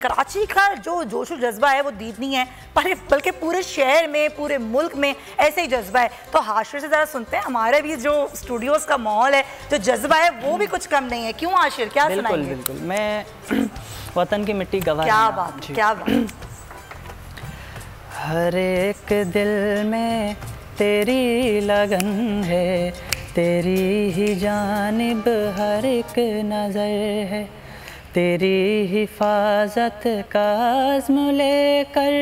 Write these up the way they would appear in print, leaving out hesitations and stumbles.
कराची का जो जोश और जज्बा है वो दीद नहीं है, पर बल्कि पूरे शहर में, पूरे मुल्क में ऐसे ही जज्बा है। तो हाशिर से ज़रा सुनते हैं, हमारे भी जो स्टूडियोज़ का माहौल है, जो जज्बा है वो भी कुछ कम नहीं है। क्यों हाशिर, क्या सुनाएंगे? बिल्कुल, मैं वतन की मिट्टी गवाह। क्या बात, क्या बात। हर एक दिल में तेरी लगन है, तेरी ही जानिब हर एक नज़र है, तेरी हिफाजत का आज़्म लेकर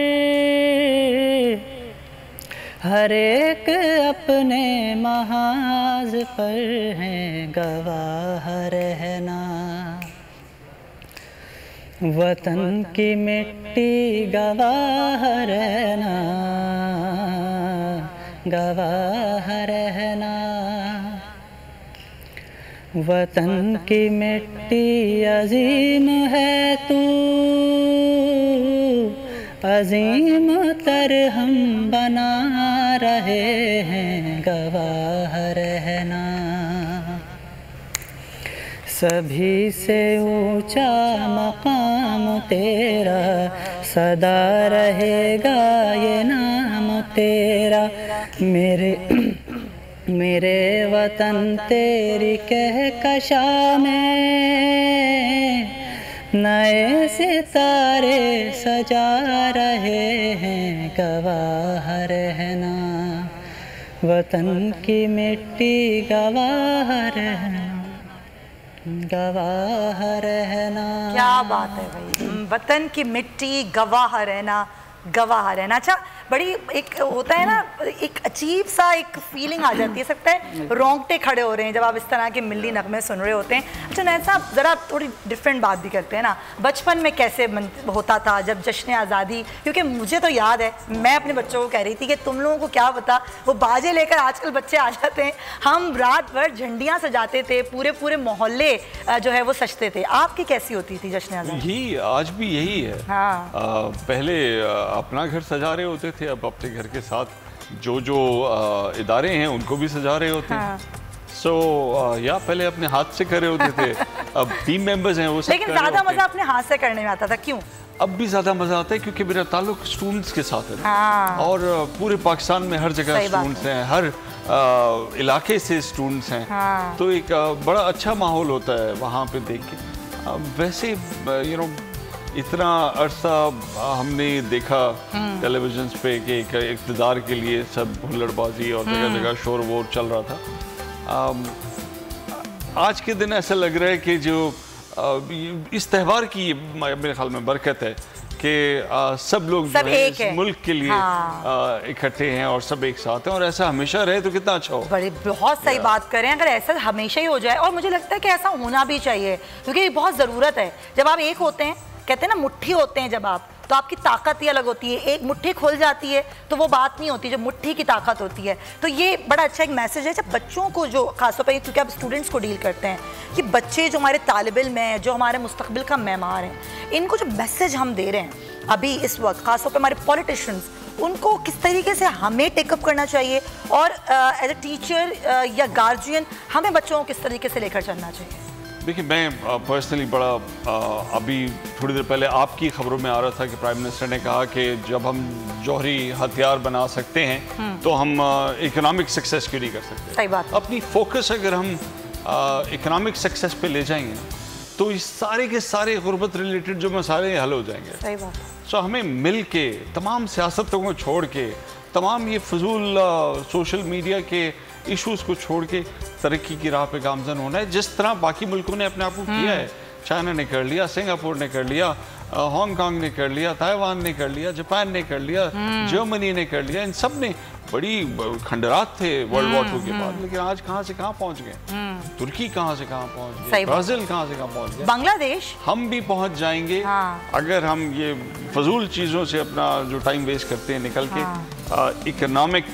हर एक अपने महाज पर है गवाह रहना। वतन की मिट्टी गवाह रहना, गवाह रहना। वतन की मिट्टी अजीम है तू, अजीम तर हम बना रहे हैं गवाह रहना। सभी से ऊंचा मकाम तेरा, सदा रहेगा ये नाम तेरा। मेरे वतन तेरी कहकशा में नए सितारे सजा रहे हैं गवाह रहना। वतन की मिट्टी गवाह रहना, गवाह रहना। क्या बात है भाई, वतन की मिट्टी गवाह रहना, गवाह रहना। अच्छा, बड़ी एक होता है ना, एक अजीब सा एक फीलिंग आ जाती है, सकता है रोंगटे खड़े हो रहे हैं जब आप इस तरह के मिल्ली नगमे सुन रहे होते हैं। अच्छा नैन साहब, ज़रा थोड़ी डिफरेंट बात भी करते हैं ना, बचपन में कैसे होता था जब जश्न आज़ादी, क्योंकि मुझे तो याद है, मैं अपने बच्चों को कह रही थी कि तुम लोगों को क्या पता, वो बाजे लेकर आजकल बच्चे आ जाते हैं, हम रात भर झंडियाँ सजाते थे, पूरे पूरे मोहल्ले जो है वो सजते थे। आपकी कैसी होती थी जश्न आज़ादी? यही आज भी यही है। हाँ। पहले अपना घर सजा रहे होते थे, अब अपने घर के साथ जो इदारे हैं उनको भी सजा रहे होते हैं। या पहले अपने हाथ से कर रहे होते थे, अब टीम मेंबर्स हैं वो सब। लेकिन ज्यादा मजा अपने हाथ से करने में आता था, क्यों? अब भी ज्यादा मजा आता है क्योंकि मेरा ताल्लुक स्टूडेंट्स के साथ है। हाँ। और पूरे पाकिस्तान में हर जगह स्टूडेंट्स हैं, हर इलाके से स्टूडेंट्स हैं। हाँ। तो एक बड़ा अच्छा माहौल होता है वहाँ पे देख के। वैसे इतना अरसा हमने देखा टेलीविजन पे कि इक़्तिदार के लिए सब हुल्लड़बाजी और जगह जगह शोर वोर चल रहा था। आज के दिन ऐसा लग रहा है कि जो इस त्यौहार की मेरे ख्याल में बरकत है कि सब लोग सब एक इस मुल्क के लिए इकट्ठे हैं और सब एक साथ हैं, और ऐसा हमेशा रहे तो कितना अच्छा हो। बड़ी बहुत सही बात करें, अगर ऐसा हमेशा ही हो जाए, और मुझे लगता है कि ऐसा होना भी चाहिए क्योंकि बहुत ज़रूरत है। जब आप एक होते हैं, कहते हैं ना मुट्ठी होते हैं जब आप, तो आपकी ताकत ही अलग होती है। एक मुट्ठी खुल जाती है तो वो बात नहीं होती, जो मुट्ठी की ताकत होती है। तो ये बड़ा अच्छा एक मैसेज है जब बच्चों को, जो खासतौर पर क्योंकि आप स्टूडेंट्स को डील करते हैं, कि बच्चे जो हमारे तालिब इल्म हैं, जो हमारे मुस्तकबिल का मेमार हैं, इनको जो मैसेज हम दे रहे हैं अभी इस वक्त, खासतौर पर हमारे पॉलिटिशियंस, उनको किस तरीके से हमें टेकअप करना चाहिए, और एज ए टीचर या गार्जियन हमें बच्चों को किस तरीके से लेकर चलना चाहिए? देखिए, मैं पर्सनली बड़ा अभी थोड़ी देर पहले आपकी खबरों में आ रहा था कि प्राइम मिनिस्टर ने कहा कि जब हम जौहरी हथियार बना सकते हैं तो हम इकोनॉमिक सक्सेस क्यों नहीं कर सकते। सही बात। अपनी फोकस अगर हम इकोनॉमिक सक्सेस पे ले जाएंगे तो इस सारे के सारे गुर्बत रिलेटेड जो मसाले हल हो जाएंगे। सही बात। सो हमें मिल के, तमाम सियासतों को छोड़ के, तमाम ये फजूल सोशल मीडिया के इश्यूज़ को छोड़ के तरक्की की राह पे गामजन होना है, जिस तरह बाकी मुल्कों ने अपने आप को किया है। चाइना ने कर लिया, सिंगापुर ने कर लिया, हांगकांग ने कर लिया, ताइवान ने कर लिया, जापान ने कर लिया, जर्मनी ने कर लिया। इन सब ने बड़ी खंडरात थे वर्ल्ड वॉर 2 के बाद, लेकिन आज कहाँ से कहाँ पहुँच गए। तुर्की कहाँ से कहाँ पहुँच गए, ब्राज़ील कहाँ से कहाँ पहुँच गए, बांग्लादेश। हम भी पहुँच जाएंगे अगर हम ये फजूल चीज़ों से अपना जो टाइम वेस्ट करते हैं निकल के इकोनॉमिक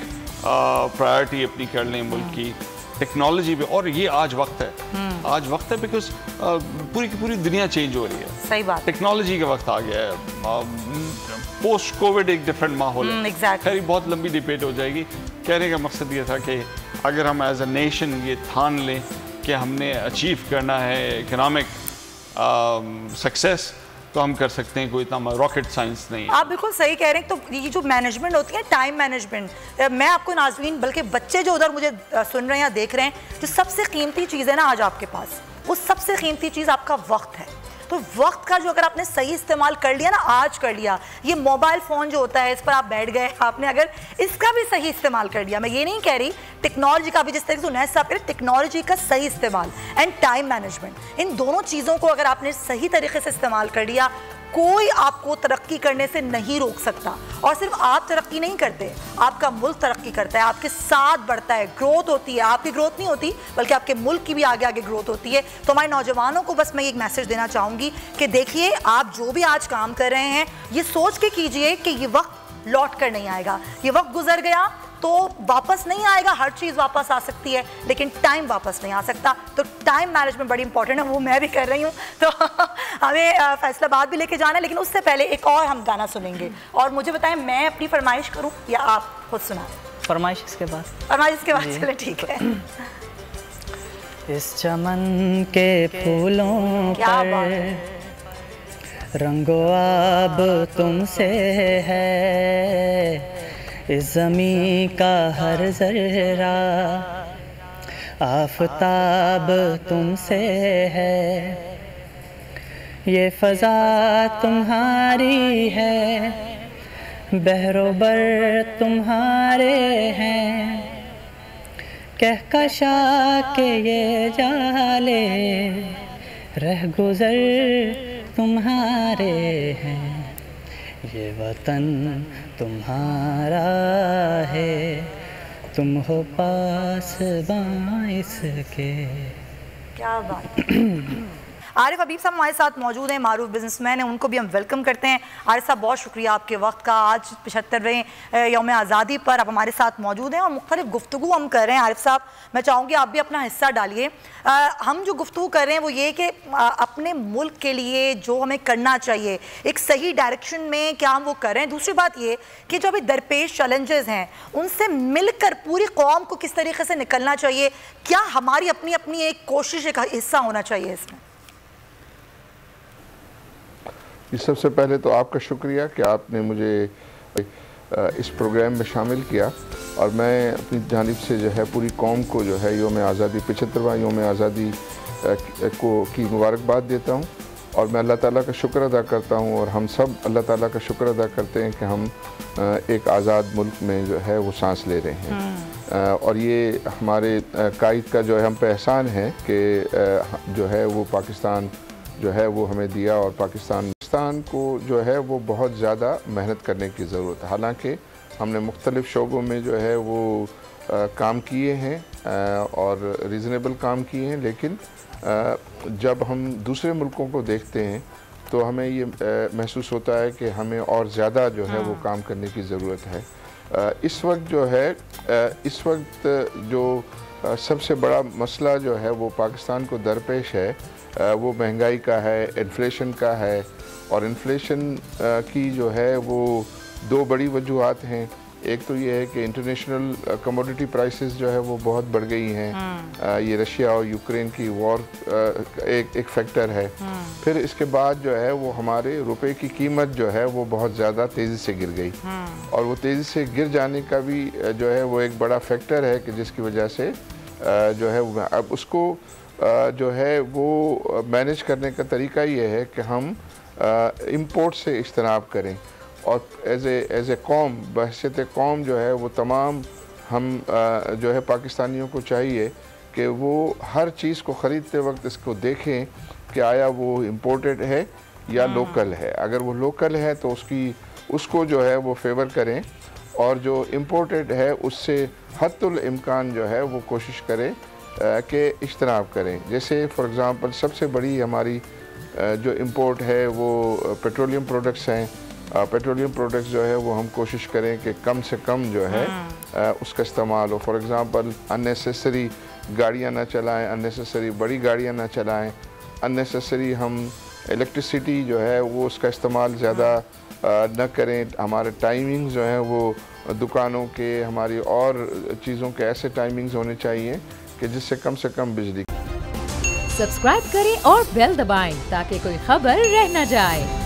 प्रायोरिटी अपनी कर लें मुल्क की, टेक्नोलॉजी पे। और ये आज वक्त है, आज वक्त है बिकॉज पूरी की पूरी दुनिया चेंज हो रही है। सही बात। टेक्नोलॉजी का वक्त आ गया है, पोस्ट कोविड एक डिफरेंट माहौल है। खैर बहुत लंबी डिबेट हो जाएगी। कहने का मकसद ये था कि अगर हम एज अ नेशन ये ठान लें कि हमने अचीव करना है इकोनॉमिक सक्सेस, तो हम कर सकते हैं, कोई इतना रॉकेट साइंस नहीं है। आप बिल्कुल सही कह रहे हैं। तो ये जो मैनेजमेंट होती है, टाइम मैनेजमेंट, मैं आपको नाज़रीन, बल्कि बच्चे जो उधर मुझे सुन रहे हैं या देख रहे हैं, जो सबसे कीमती चीज़ है ना आज आपके पास, वो सबसे कीमती चीज़ आपका वक्त है। तो वक्त का जो अगर आपने सही इस्तेमाल कर लिया ना, आज कर लिया, ये मोबाइल फ़ोन जो होता है इस पर आप बैठ गए, आपने अगर इसका भी सही इस्तेमाल कर लिया, मैं ये नहीं कह रही टेक्नोलॉजी का भी, जिस तरीके से उन्हें साफ करें, टेक्नोलॉजी का सही इस्तेमाल एंड टाइम मैनेजमेंट, इन दोनों चीज़ों को अगर आपने सही तरीके से इस्तेमाल कर लिया, कोई आपको तरक्की करने से नहीं रोक सकता। और सिर्फ आप तरक्की नहीं करते, आपका मुल्क तरक्की करता है, आपके साथ बढ़ता है, ग्रोथ होती है। आपकी ग्रोथ नहीं होती बल्कि आपके मुल्क की भी आगे आगे ग्रोथ होती है। तो हमारे नौजवानों को बस मैं एक मैसेज देना चाहूँगी कि देखिए, आप जो भी आज काम कर रहे हैं, ये सोच के कीजिए कि ये वक्त लौट कर नहीं आएगा। ये वक्त गुजर गया तो वापस नहीं आएगा, हर चीज़ वापस आ सकती है लेकिन टाइम वापस नहीं आ सकता। तो टाइम मैनेजमेंट बड़ी इंपॉर्टेंट है, वो मैं भी कर रही हूँ। तो हमें फैसलाबाद भी लेके जाना है, लेकिन उससे पहले एक और हम गाना सुनेंगे। और मुझे बताएं, मैं अपनी फरमाइश करूँ या आप खुद सुनाएं? फरमाइश इसके बाद, फरमाइश इसके बाद, चले ठीक है। इस चमन के फूलों पर रंगो अब तुमसे है, इस ज़मीं का हर ज़र्रा आफ़ताब तुमसे है, ये फ़ज़ा तुम्हारी है, बहरोबर तुम्हारे हैं, कहकशा के ये जाले रह गुज़र तुम्हारे हैं, ये वतन तुम्हारा है, तुम हो पास बाइस के। क्या बात। आरिफ हबीब साहब हमारे साथ मौजूद हैं, मारूफ बिजनेसमैन हैं, उनको भी हम वेलकम करते हैं। आरिफ साहब, बहुत शुक्रिया आपके वक्त का। आज 75वें यौम आज़ादी पर आप हमारे साथ मौजूद हैं और मुख्तलिफ गुफ्तगू हम कर रहे हैं। आरिफ साहब, मैं चाहूँगी आप भी अपना हिस्सा डालिए। हम जो गुफ्तगू कर रहे हैं वो ये कि अपने मुल्क के लिए जो हमें करना चाहिए, एक सही डायरेक्शन में क्या हम वो कर रहे हैं। दूसरी बात ये कि जो अभी दरपेश चैलेंजेस हैं, उनसे मिलकर पूरी कौम को किस तरीके से निकलना चाहिए, क्या हमारी अपनी अपनी एक कोशिश, एक हिस्सा होना चाहिए इसमें? सबसे पहले तो आपका शुक्रिया कि आपने मुझे इस प्रोग्राम में शामिल किया, और मैं अपनी जानिब से जो है पूरी कौम को जो है यौम आज़ादी, 75वां यौम आज़ादी की मुबारकबाद देता हूँ। और मैं अल्लाह ताला का शुक्र अदा करता हूँ, और हम सब अल्लाह ताला का शुक्र अदा करते हैं कि हम एक आज़ाद मुल्क में जो है वो सांस ले रहे हैं। और ये हमारे कायद का जो है हम पे एहसान है कि जो है वो पाकिस्तान जो है वो हमें दिया, और पाकिस्तान को जो है वो बहुत ज़्यादा मेहनत करने की ज़रूरत है। हालांकि हमने मुख्तलिफ़ शोबों में जो है वो काम किए हैं और रीज़नेबल काम किए हैं, लेकिन जब हम दूसरे मुल्कों को देखते हैं तो हमें ये महसूस होता है कि हमें और ज़्यादा जो है वो काम करने की ज़रूरत है। इस वक्त जो है जो सबसे बड़ा मसला जो है वो पाकिस्तान को दरपेश है, वो महंगाई का है, इन्फ्लेशन का है। और इन्फ्लेशन की जो है वो दो बड़ी वजूहात हैं। एक तो ये है कि इंटरनेशनल कमोडिटी प्राइसेस जो है वो बहुत बढ़ गई हैं, ये रशिया और यूक्रेन की वॉर एक फैक्टर है। फिर इसके बाद जो है वो हमारे रुपए की कीमत जो है वो बहुत ज़्यादा तेज़ी से गिर गई, और वो तेज़ी से गिर जाने का भी जो है वो एक बड़ा फैक्टर है कि जिसकी वजह से जो है अब उसको जो है वो मैनेज करने का तरीका ये है कि हम इंपोर्ट से इज्तनाब करें, और एज ए कौम, बहैसियत कौम जो है वो तमाम हम जो है पाकिस्तानियों को चाहिए कि वो हर चीज़ को ख़रीदते वक्त इसको देखें कि आया वो इम्पोर्टेड है या लोकल है। अगर वो लोकल है तो उसको जो है वो फेवर करें, और जो इम्पोर्टेड है उससे हद्दुल इम्कान जो है वो कोशिश करें कि इज्तनाब करें। जैसे फॉर एग्ज़ाम्पल सबसे बड़ी हमारी जो इम्पोर्ट है वो पेट्रोलियम प्रोडक्ट्स हैं। पेट्रोलियम प्रोडक्ट्स जो है वो हम कोशिश करें कि कम से कम जो है उसका इस्तेमाल हो। फॉर एग्ज़ाम्पल अननेसेसरी गाड़ियाँ ना चलाएं, अननेसेसरी बड़ी गाड़ियाँ ना चलाएं, अननेसेसरी हम इलेक्ट्रिसिटी जो है वो उसका इस्तेमाल ज़्यादा न करें। हमारे टाइमिंग्स जो हैं वो दुकानों के, हमारी और चीज़ों के ऐसे टाइमिंग्स होने चाहिए कि जिससे कम से कम बिजली। सब्सक्राइब करें और बेल दबाएं ताकि कोई खबर रह न जाए।